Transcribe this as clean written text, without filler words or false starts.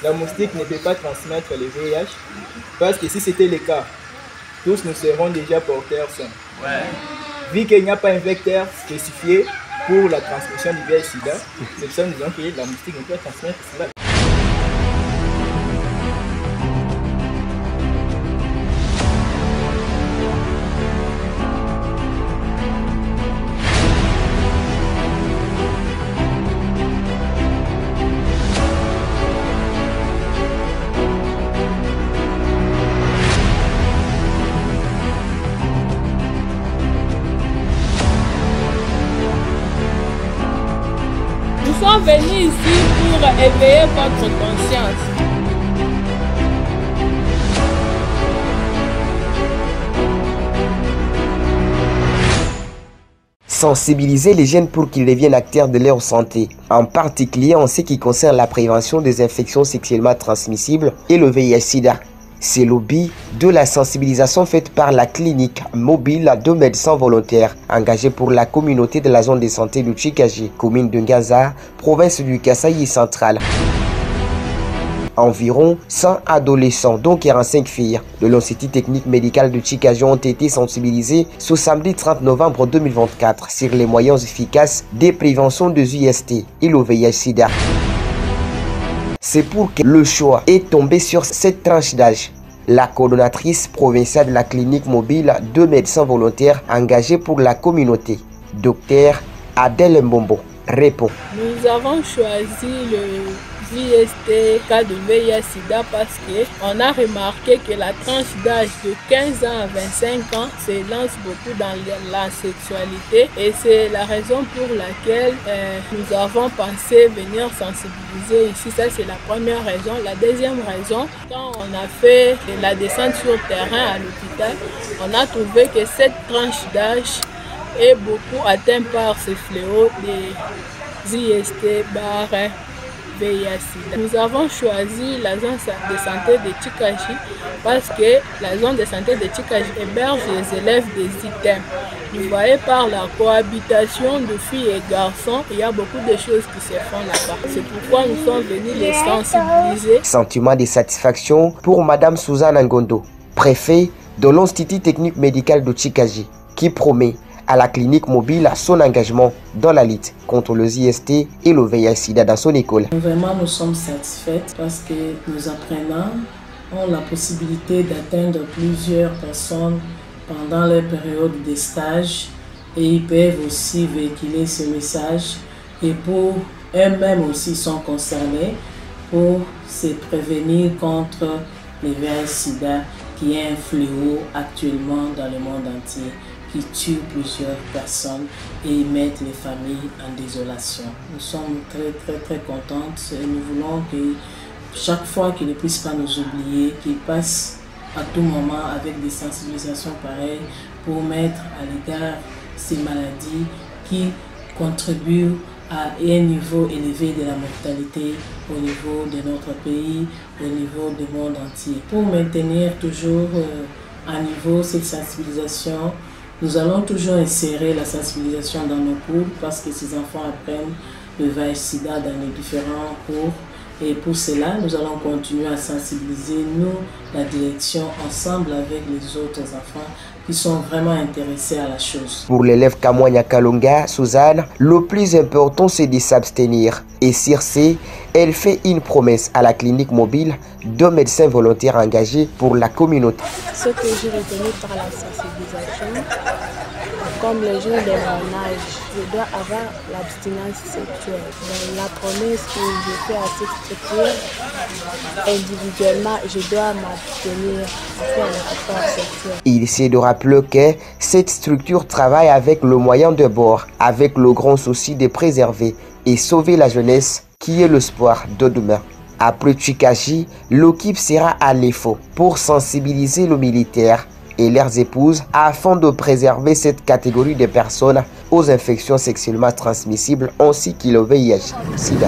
la moustique ne peut pas transmettre le VIH, parce que si c'était le cas, tous nous serons déjà porteurs sains. Vu qu'il n'y a pas un vecteur spécifié pour la transmission du VIH-Sida, c'est pour ça que nous disons que la moustique ne peut pas transmettre cela. Nous sommes venus ici pour éveiller votre conscience. Sensibiliser les jeunes pour qu'ils deviennent acteurs de leur santé, en particulier en ce qui concerne la prévention des infections sexuellement transmissibles et le VIH-Sida. C'est le but de la sensibilisation faite par la clinique mobile de médecins volontaires engagés pour la communauté de la zone de santé de Tchikaji, commune de Ngaza, province du Kasaï central. Environ 100 adolescents, dont 45 filles, de l'Institut technique médical de Tchikaji ont été sensibilisés ce samedi 30 novembre 2024 sur les moyens efficaces de prévention des IST et le VIH-Sida. C'est pour que le choix est tombé sur cette tranche d'âge. La coordonnatrice provinciale de la clinique mobile de médecins volontaires engagés pour la communauté, Dr Adèle Mbombo, répond. Nous avons choisi le VST, cas de VIH-Sida, parce qu'on a remarqué que la tranche d'âge de 15 ans à 25 ans s'élance beaucoup dans la sexualité, et c'est la raison pour laquelle nous avons pensé venir sensibiliser ici. Ça, c'est la première raison. La deuxième raison, quand on a fait la descente sur terrain à l'hôpital, on a trouvé que cette tranche d'âge est beaucoup atteinte par ces fléaux des IST, VIH-Sida. Nous avons choisi la zone de santé de Tchikaji parce que la zone de santé de Tchikaji héberge les élèves des ITEM. Vous voyez, par la cohabitation de filles et garçons, il y a beaucoup de choses qui se font là-bas. C'est pourquoi nous sommes venus les sensibiliser. Sentiment de satisfaction pour Madame Suzanne Ngondo, préfet de l'Institut technique médical de Tchikaji, qui promet à la clinique mobile son engagement dans la lutte contre le IST et le VIH-Sida dans son école. Vraiment, nous sommes satisfaits parce que nos apprenants ont la possibilité d'atteindre plusieurs personnes pendant leur période de stage, et ils peuvent aussi véhiculer ce message, et pour eux-mêmes aussi sont concernés pour se prévenir contre le VIH-Sida qui est un fléau actuellement dans le monde entier, qui tue plusieurs personnes et mettent les familles en désolation. Nous sommes très contentes et nous voulons que chaque fois qu'ils ne puissent pas nous oublier, qu'ils passent à tout moment avec des sensibilisations pareilles pour mettre à l'égard ces maladies qui contribuent à un niveau élevé de la mortalité au niveau de notre pays, au niveau du monde entier. Pour maintenir toujours à niveau cette sensibilisation, nous allons toujours insérer la sensibilisation dans nos cours parce que ces enfants apprennent le VIH-Sida dans les différents cours. Et pour cela, nous allons continuer à sensibiliser, nous, la direction, ensemble avec les autres enfants qui sont vraiment intéressés à la chose. Pour l'élève Kamwanya Kalonga, Suzanne, le plus important c'est de s'abstenir. Et sur ce, elle fait une promesse à la clinique mobile de médecins volontaires engagés pour la communauté. Ce que j'ai retenu par la sensibilisation, comme les jeunes de mon âge, je dois avoir l'abstinence sexuelle. Donc, la promesse que je fais à cette structure, individuellement, je dois m'abstenir à faire le rapport sexuel. Il essaie de rappeler que cette structure travaille avec le moyen de bord, avec le grand souci de préserver et sauver la jeunesse qui est l'espoir de demain. Après Tchikaji, l'équipe sera à l'EFO pour sensibiliser les militaires et leurs épouses afin de préserver cette catégorie de personnes aux infections sexuellement transmissibles ainsi que le VIH-Sida.